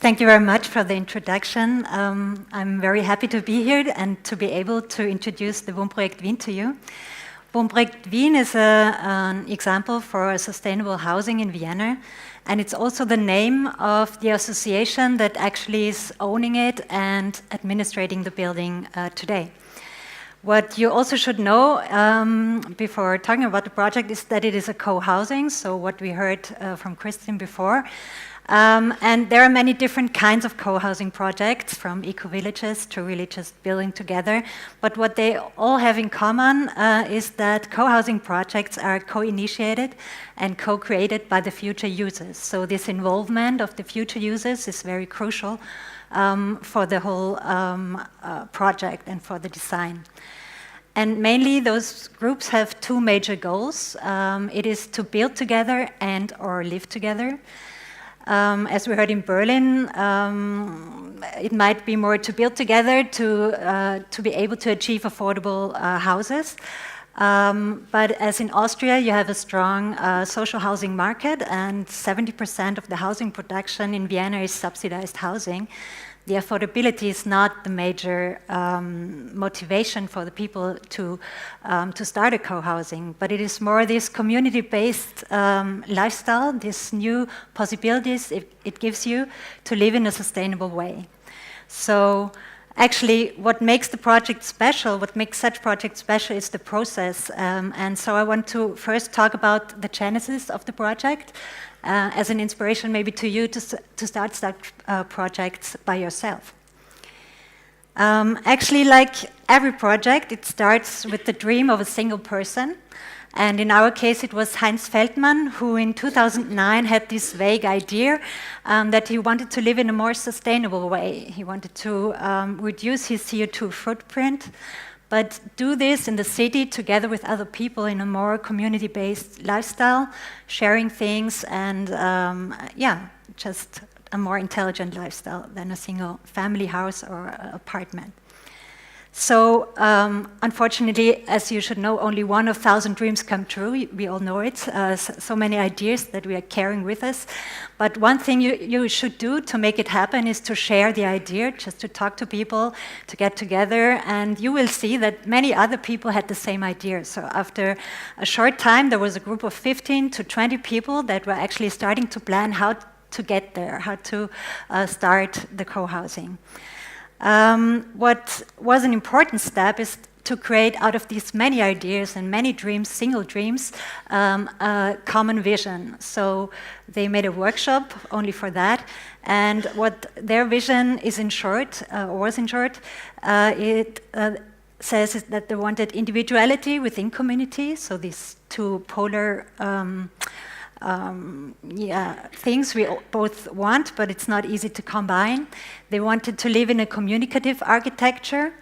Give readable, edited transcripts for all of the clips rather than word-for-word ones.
Thank you very much for the introduction. I'm very happy to be here and to be able to introduce the Wohnprojekt Wien to you. Wohnprojekt Wien is an example for sustainable housing in Vienna, and it's also the name of the association that actually is owning it and administrating the building today. What you also should know before talking about the project is that it is a co-housing, so what we heard from Christine before. And there are many different kinds of co-housing projects, from eco-villages to really just building together. But what they all have in common is that co-housing projects are co-initiated and co-created by the future users. So this involvement of the future users is very crucial for the whole project and for the design. And mainly those groups have two major goals. It is to build together and or live together. As we heard in Berlin, it might be more to build together to be able to achieve affordable houses. But as in Austria, you have a strong social housing market, and 70% of the housing production in Vienna is subsidized housing. The affordability is not the major motivation for the people to start a co-housing, but it is more this community-based lifestyle, these new possibilities it gives you to live in a sustainable way. So actually, what makes the project special, what makes such projects special is the process. And so I want to first talk about the genesis of the project, as an inspiration maybe to you to start projects by yourself. Actually, like every project, it starts with the dream of a single person. And in our case, it was Heinz Feldmann, who in 2009 had this vague idea that he wanted to live in a more sustainable way. He wanted to reduce his CO2 footprint, but do this in the city together with other people in a more community-based lifestyle, sharing things, and just a more intelligent lifestyle than a single family house or apartment. So, unfortunately, as you should know, only 1 of 1,000 dreams come true. We all know it. So many ideas that we are carrying with us. But one thing you should do to make it happen is to share the idea, just to talk to people, to get together, and you will see that many other people had the same idea. So after a short time, there was a group of 15 to 20 people that were actually starting to plan how to get there, how to start the co-housing. What was an important step is to create out of these many ideas and many dreams, single dreams, a common vision. So they made a workshop only for that, and what their vision is in short, it says is that they wanted individuality within community, so these two polar things we both want, but it's not easy to combine. They wanted to live in a communicative architecture,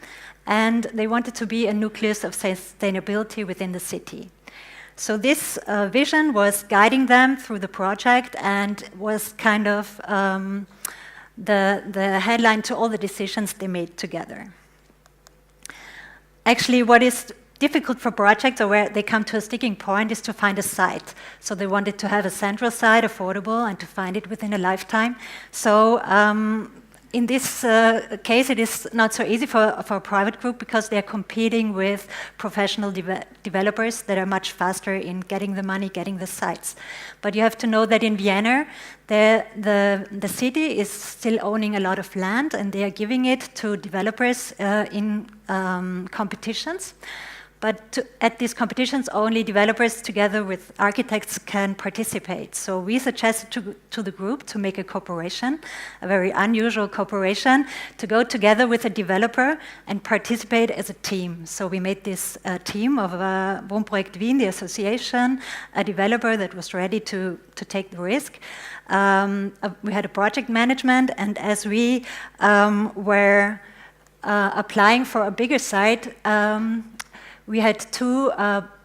and they wanted to be a nucleus of sustainability within the city. So this vision was guiding them through the project and was kind of the headline to all the decisions they made together. Actually, what is difficult for projects, or where they come to a sticking point, is to find a site. So they wanted to have a central site, affordable, and to find it within a lifetime. So in this case, it is not so easy for a private group, because they're competing with professional developers that are much faster in getting the money, getting the sites. But you have to know that in Vienna, the city is still owning a lot of land, and they are giving it to developers in competitions. But at these competitions, only developers together with architects can participate. So we suggested to the group to make a cooperation, a very unusual cooperation, to go together with a developer and participate as a team. So we made this team of Wohnprojekt Wien, the association, a developer that was ready to take the risk. We had a project management, and as we were applying for a bigger site, we had two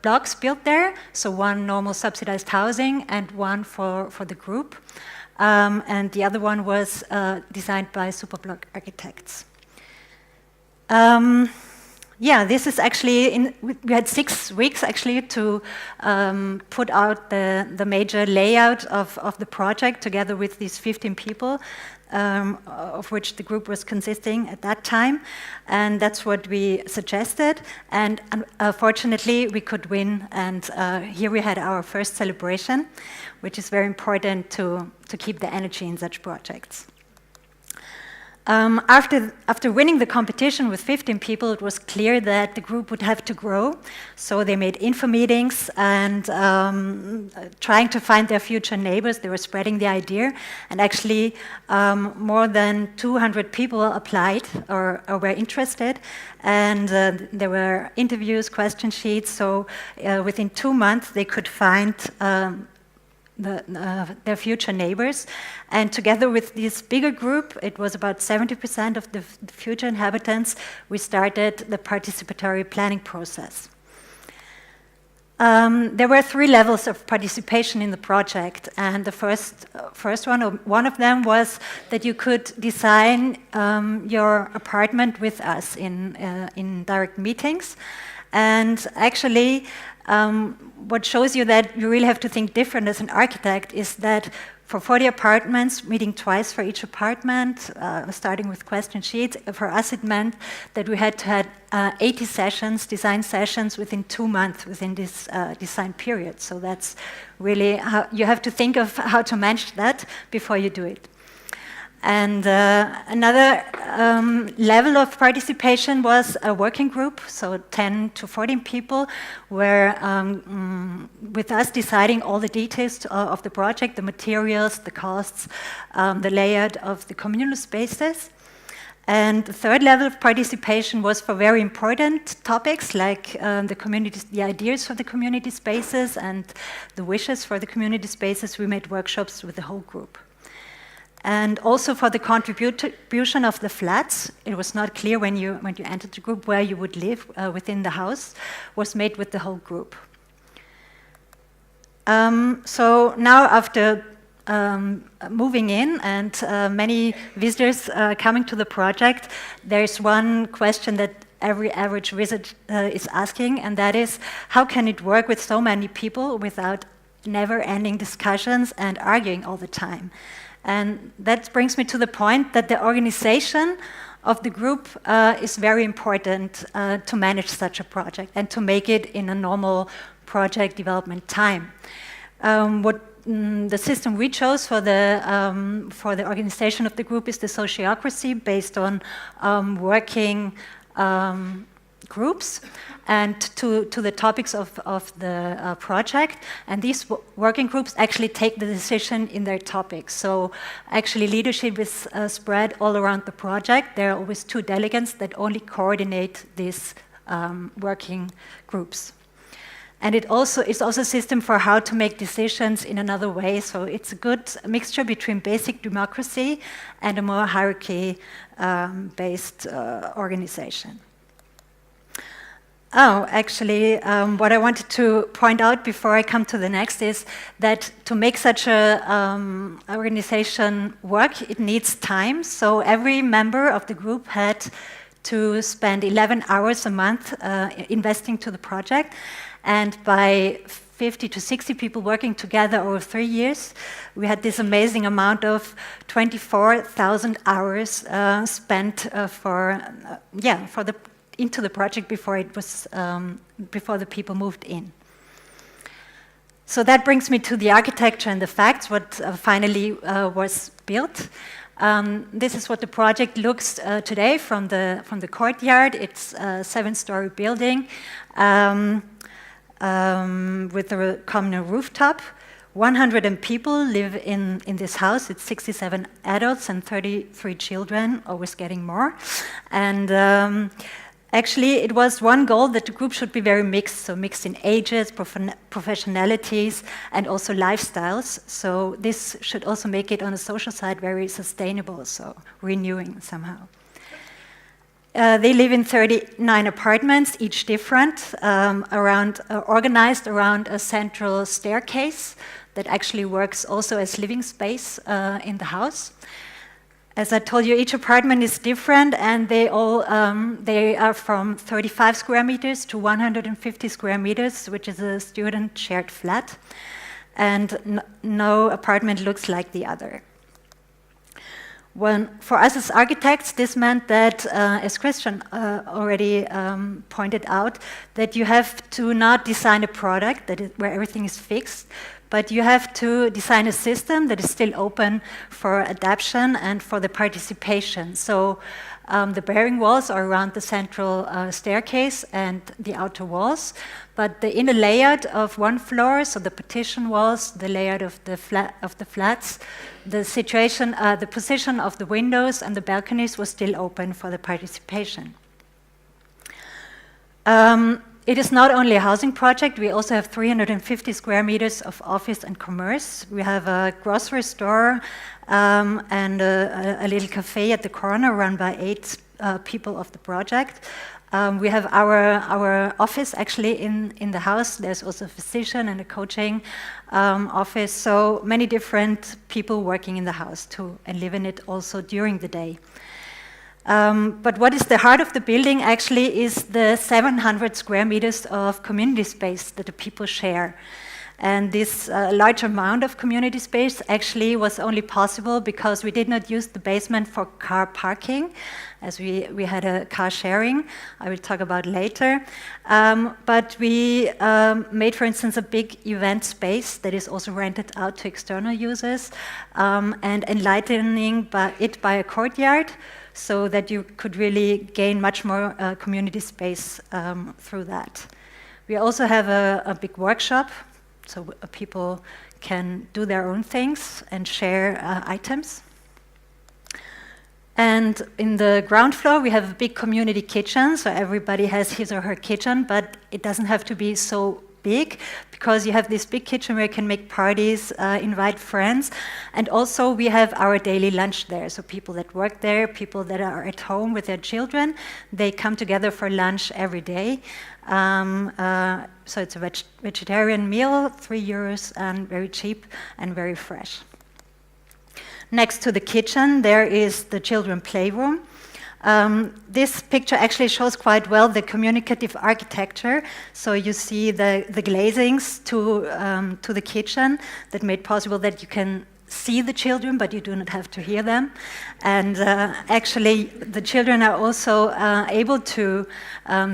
blocks built there, so one normal subsidized housing and one for the group. And the other one was designed by Superblock architects. yeah, this is actually, we had 6 weeks actually to put out the major layout of the project together with these 15 people, of which the group was consisting at that time. And that's what we suggested. And fortunately, we could win. And here we had our first celebration, which is very important to keep the energy in such projects. After winning the competition with 15 people, it was clear that the group would have to grow. So they made info meetings and trying to find their future neighbors. They were spreading the idea. And actually, more than 200 people applied or were interested. And there were interviews, question sheets. So within 2 months, they could find their future neighbors. And together with this bigger group, it was about 70% of the future inhabitants, we started the participatory planning process. There were 3 levels of participation in the project, and the first one of them was that you could design your apartment with us in direct meetings. And actually, what shows you that you really have to think different as an architect is that for 40 apartments, meeting twice for each apartment, starting with question sheets, for us it meant that we had to have 80 sessions, design sessions within 2 months within this design period. So that's really how you have to think of how to manage that before you do it. And another level of participation was a working group, so 10 to 14 people were with us deciding all the details of the project, the materials, the costs, the layout of the communal spaces. And the third level of participation was for very important topics like the ideas for the community spaces and the wishes for the community spaces. We made workshops with the whole group. And also for the contribution of the flats, it was not clear when you entered the group where you would live within the house, was made with the whole group. So now after moving in and many visitors coming to the project, there's one question that every average visit is asking, and that is, how can it work with so many people without never-ending discussions and arguing all the time? And that brings me to the point that the organization of the group is very important to manage such a project and to make it in a normal project development time. The system we chose for the organization of the group is the sociocracy based on working groups and to the topics of the project. And these working groups actually take the decision in their topics. So actually leadership is spread all around the project. There are always 2 delegates that only coordinate these working groups. And it is also a system for how to make decisions in another way. So it's a good mixture between basic democracy and a more hierarchy-based organization. Oh, actually, what I wanted to point out before I come to the next is that to make such an organization work, it needs time. So every member of the group had to spend 11 hours a month investing to the project. And by 50 to 60 people working together over 3 years, we had this amazing amount of 24,000 hours spent into the project before it was before the people moved in. So that brings me to the architecture and the facts. What finally was built. This is what the project looks today from the courtyard. It's a 7-story building with a communal rooftop. 100 people live in this house. It's 67 adults and 33 children, always getting more. And actually, it was one goal that the group should be very mixed, so mixed in ages, professionalities, and also lifestyles. So this should also make it on the social side very sustainable, so renewing somehow. They live in 39 apartments, each different, organized around a central staircase that actually works also as living space in the house. As I told you, each apartment is different, and they are from 35 square meters to 150 square meters, which is a student shared flat, and no apartment looks like the other. For us as architects, this meant that, as Christian already pointed out, that you have to not design a product where everything is fixed, but you have to design a system that is still open for adaptation and for the participation. So the bearing walls are around the central staircase and the outer walls, but the inner layout of one floor, so the partition walls, the layout of the flats, the situation, the position of the windows and the balconies was still open for the participation. It is not only a housing project, we also have 350 square meters of office and commerce. We have a grocery store and a little cafe at the corner run by 8 people of the project. We have our office actually in the house. There's also a physician and a coaching office, so many different people working in the house and live in it also during the day. But what is the heart of the building actually is the 700 square meters of community space that the people share. And this large amount of community space actually was only possible because we did not use the basement for car parking, as we had a car sharing, I will talk about later. But we made, for instance, a big event space that is also rented out to external users and enlightening it by a courtyard, so that you could really gain much more community space through that. We also have a big workshop, so people can do their own things and share items. And in the ground floor, we have a big community kitchen, so everybody has his or her kitchen, but it doesn't have to be so big, because you have this big kitchen where you can make parties, invite friends, and also we have our daily lunch there. So people that work there, people that are at home with their children, they come together for lunch every day. So it's a vegetarian meal, €3, and very cheap and very fresh. Next to the kitchen, there is the children playroom. This picture actually shows quite well the communicative architecture. So you see the glazings to the kitchen that made possible that you can see the children, but you do not have to hear them. And actually, the children are also able to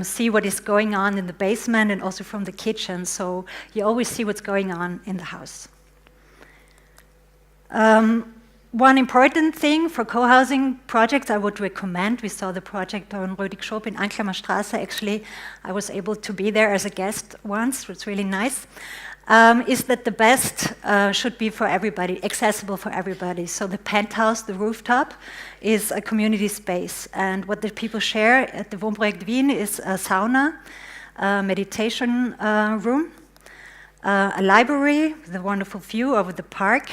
see what is going on in the basement and also from the kitchen. So you always see what's going on in the house. One important thing for co-housing projects I would recommend, we saw the project on Rödig Schoop in Anklammer Straße, actually I was able to be there as a guest once, it was really nice, is that the best should be for everybody, accessible for everybody. So the penthouse, the rooftop, is a community space, and what the people share at the Wohnprojekt Wien is a sauna, a meditation room, a library with a wonderful view over the park,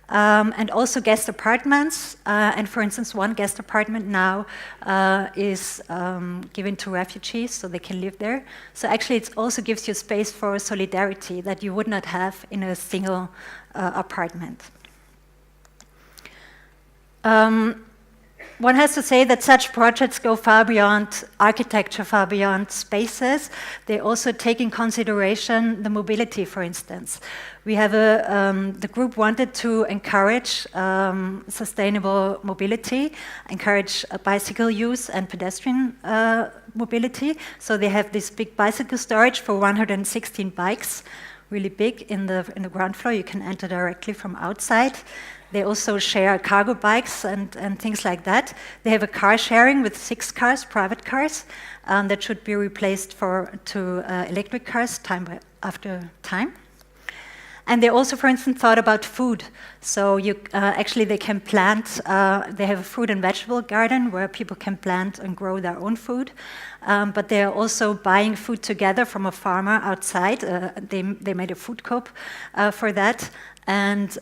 and also guest apartments. And for instance, one guest apartment now is given to refugees so they can live there. So actually it also gives you space for solidarity that you would not have in a single apartment. One has to say that such projects go far beyond architecture, far beyond spaces. They also take in consideration the mobility, for instance. We have the group wanted to encourage sustainable mobility, encourage bicycle use and pedestrian mobility. So they have this big bicycle storage for 116 bikes, really big in the ground floor. You can enter directly from outside. They also share cargo bikes and things like that. They have a car sharing with 6 cars, private cars, that should be replaced to electric cars time after time. And they also, for instance, thought about food. So actually they can plant, they have a fruit and vegetable garden where people can plant and grow their own food. But they are also buying food together from a farmer outside. They made a food coop for that. And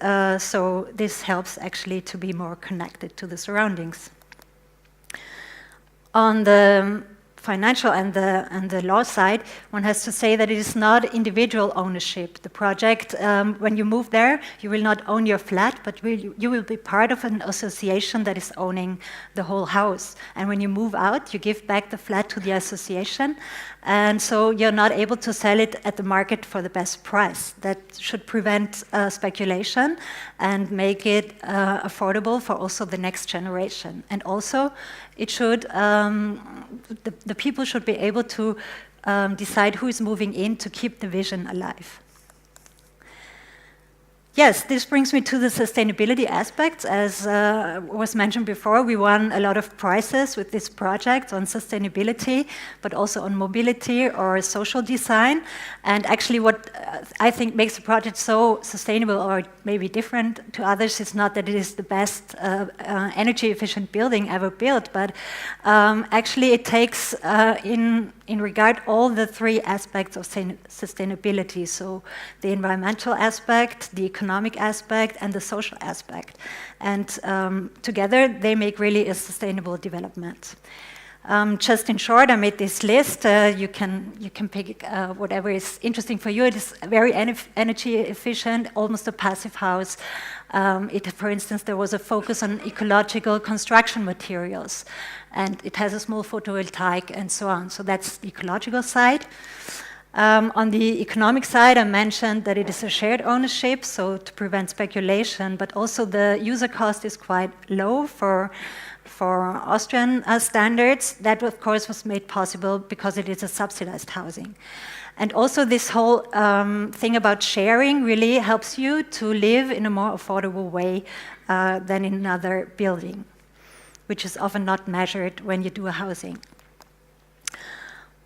so this helps actually to be more connected to the surroundings. On the financial and the law side, one has to say that it is not individual ownership. The project, when you move there, you will not own your flat, but you will be part of an association that is owning the whole house. And when you move out, you give back the flat to the association, and so you're not able to sell it at the market for the best price. That should prevent speculation and make it affordable for also the next generation. And also, it should the people should be able to decide who is moving in to keep the vision alive. Yes, this brings me to the sustainability aspects. As was mentioned before, we won a lot of prizes with this project on sustainability, but also on mobility or social design. And actually what I think makes the project so sustainable or maybe different to others is not that it is the best energy efficient building ever built, but actually it takes in regard all the three aspects of sustainability, so the environmental aspect, the economic aspect, and the social aspect. And together they make really a sustainable development. Just in short, I made this list. You can pick whatever is interesting for you. It is very energy efficient, almost a passive house. For instance, there was a focus on ecological construction materials, and it has a small photovoltaic and so on. So that's the ecological side. On the economic side, I mentioned that it is a shared ownership, so to prevent speculation, but also the user cost is quite low for Austrian standards. That, of course, was made possible because it is a subsidized housing. And also this whole thing about sharing really helps you to live in a more affordable way than in another building, which is often not measured when you do a housing.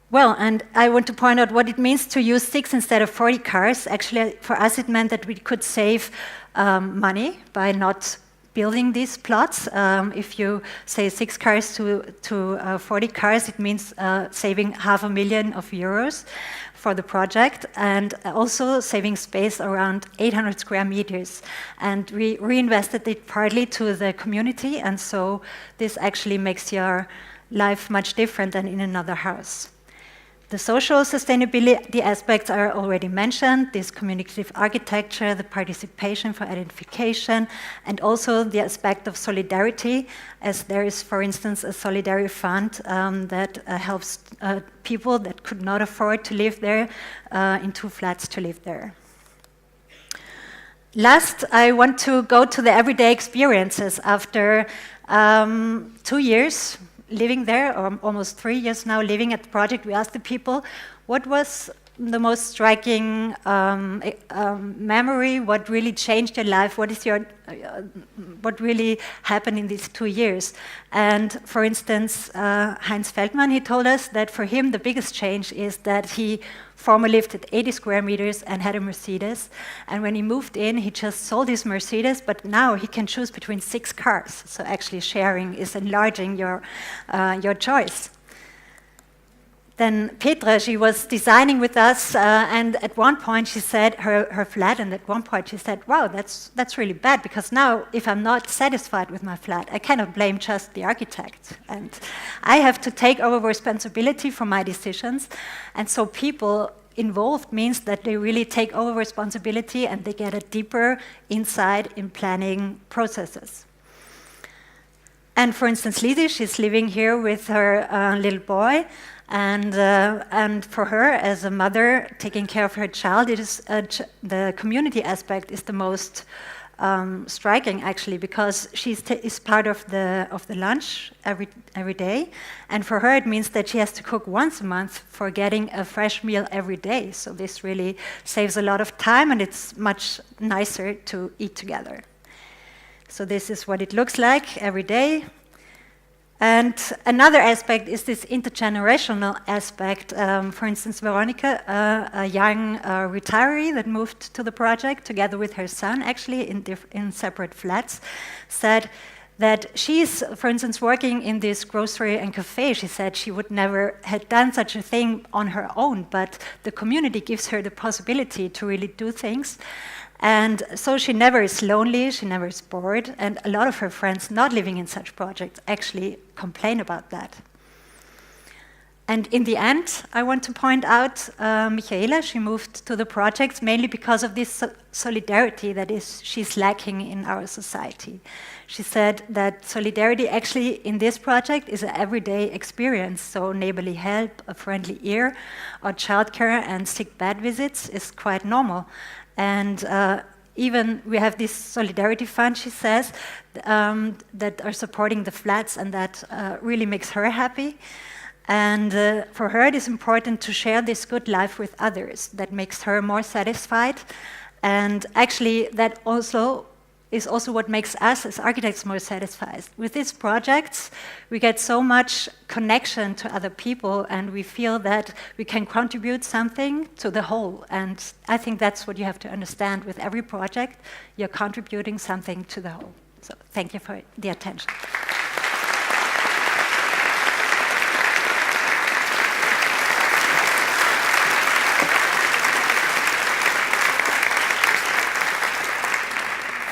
Well, and I want to point out what it means to use 6 instead of 40 cars. Actually, for us, it meant that we could save money by not building these plots. If you say 6 cars to 40 cars, it means saving €500,000 euros for the project, and also saving space around 800 square meters. And we reinvested it partly to the community, and so this actually makes your life much different than in another house. The social sustainability aspects are already mentioned, this communicative architecture, the participation for identification, and also the aspect of solidarity, as there is, for instance, a solidarity fund that helps people that could not afford to live there in 2 flats to live there. Last, I want to go to the everyday experiences. After 2 years living there, or almost 3 years now living at the project, we asked the people, what was the most striking memory? What really changed your life? What really happened in these 2 years? And for instance, Heinz Feldmann, he told us that for him the biggest change is that he formerly lived at 80 square meters and had a Mercedes. And when he moved in, he just sold his Mercedes, but now he can choose between 6 cars. So actually sharing is enlarging your choice. Then Petra, she was designing with us, and at one point she said her flat, and at one point she said, wow, that's really bad, because now if I'm not satisfied with my flat, I cannot blame just the architect. And I have to take over responsibility for my decisions. And so people involved means that they really take over responsibility and they get a deeper insight in planning processes. And for instance, Lizzie, she's living here with her little boy. And for her, as a mother taking care of her child, it is the community aspect is the most striking, actually, because she is part of the lunch every day, and for her it means that she has to cook once a month for getting a fresh meal every day. So this really saves a lot of time, and it's much nicer to eat together. So this is what it looks like every day. And another aspect is this intergenerational aspect. For instance, Veronica, a young retiree that moved to the project together with her son, actually in separate flats, said that she's, for instance, working in this grocery and cafe. She said she would never have done such a thing on her own, but the community gives her the possibility to really do things. And so she never is lonely, she never is bored, and a lot of her friends not living in such projects actually complain about that. And in the end, I want to point out Michaela. She moved to the project mainly because of this solidarity that she's lacking in our society. She said that solidarity actually in this project is an everyday experience. So neighborly help, a friendly ear, or childcare and sick bed visits is quite normal. And even we have this solidarity fund, she says, that are supporting the flats, and that really makes her happy. And for her, it is important to share this good life with others. That makes her more satisfied. And actually, that also is also what makes us as architects more satisfied. With these projects, we get so much connection to other people, and we feel that we can contribute something to the whole. And I think that's what you have to understand with every project. You're contributing something to the whole. So thank you for the attention.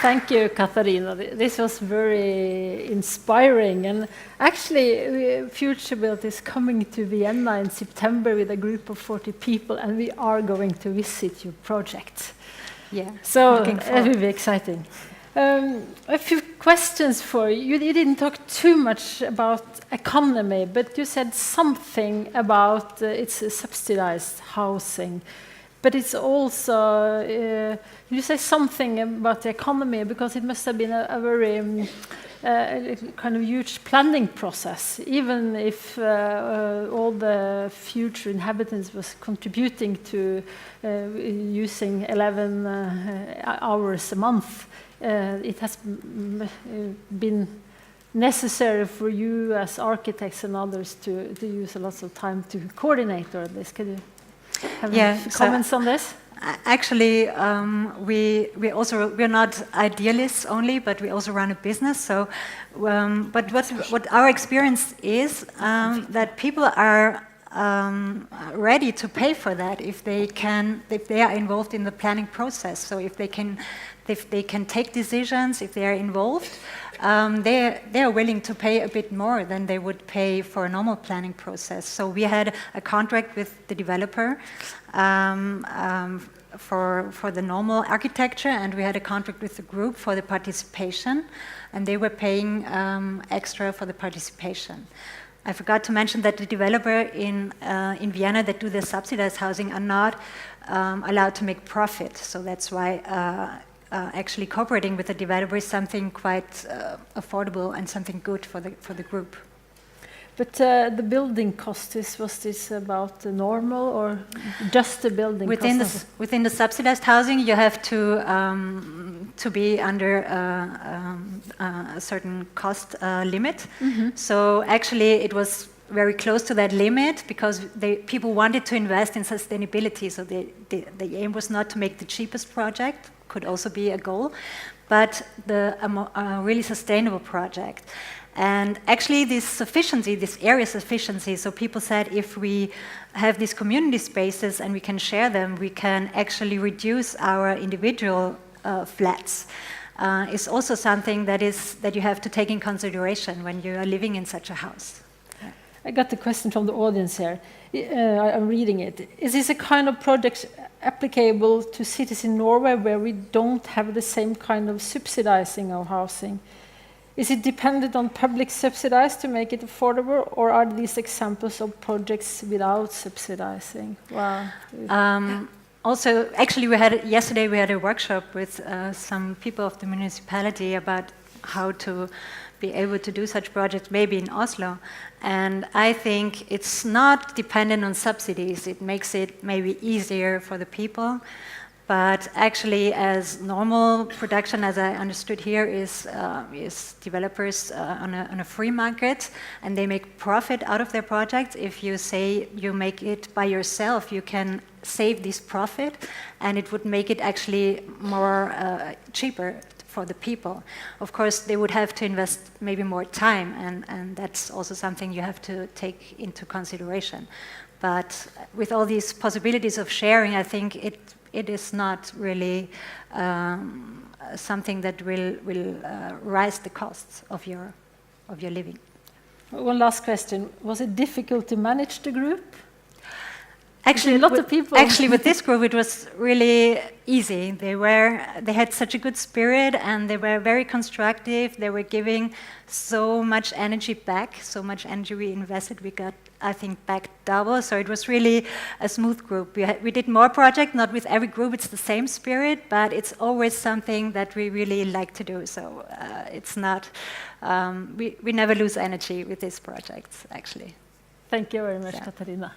Thank you, Katharina. This was very inspiring. And actually, FutureBuilt is coming to Vienna in September with a group of 40 people, and we are going to visit your project. Yeah. So it will be exciting. A few questions for you. You didn't talk too much about economy, but you said something about it's subsidized housing. But it's also, you say something about the economy, because it must have been a very kind of huge planning process, even if all the future inhabitants was contributing to using 11 hours a month. It has been necessary for you as architects and others to use a lot of time to coordinate all this. Can you have comments on this? Actually, we're not idealists only, but we also run a business. So, but what our experience is that people are ready to pay for that if they are involved in the planning process. So if they can take decisions, if they are involved, they are willing to pay a bit more than they would pay for a normal planning process. So we had a contract with the developer for the normal architecture, and we had a contract with the group for the participation, and they were paying extra for the participation. I forgot to mention that the developer in Vienna that do the subsidized housing are not allowed to make profit. So that's why actually cooperating with the developer is something quite affordable and something good for the group. But the building cost, was this about the normal or just the building cost? Within the subsidized housing, you have to be under a certain cost limit. Mm-hmm. So actually, it was very close to that limit because people wanted to invest in sustainability. So the aim was not to make the cheapest project, could also be a goal, but a really sustainable project. And actually this area sufficiency, so people said if we have these community spaces and we can share them, we can actually reduce our individual flats. Is also something that you have to take in consideration when you are living in such a house. Yeah. I got the question from the audience here. I'm reading it. Is this a kind of project applicable to cities in Norway where we don't have the same kind of subsidizing of housing? Is it dependent on public subsidies to make it affordable, or are these examples of projects without subsidizing? Wow. Also, actually, yesterday we had a workshop with some people of the municipality about how to be able to do such projects, maybe in Oslo. And I think it's not dependent on subsidies. It makes it maybe easier for the people. But actually, as normal production, as I understood here, is developers on a free market, and they make profit out of their projects. If you say you make it by yourself, you can save this profit, and it would make it actually more cheaper for the people. Of course, they would have to invest maybe more time, and that's also something you have to take into consideration. But with all these possibilities of sharing, I think it is not really something that will rise the costs of your living. One last question. Was it difficult to manage the group? Actually, a lot of people. Actually, with this group, it was really easy. They had such a good spirit, and they were very constructive. They were giving so much energy back, so much energy we invested. We got, I think, back double. So it was really a smooth group. We did more projects, not with every group. It's the same spirit, but it's always something that we really like to do. So it's not. We never lose energy with these projects, actually. Thank you very much, Katharina.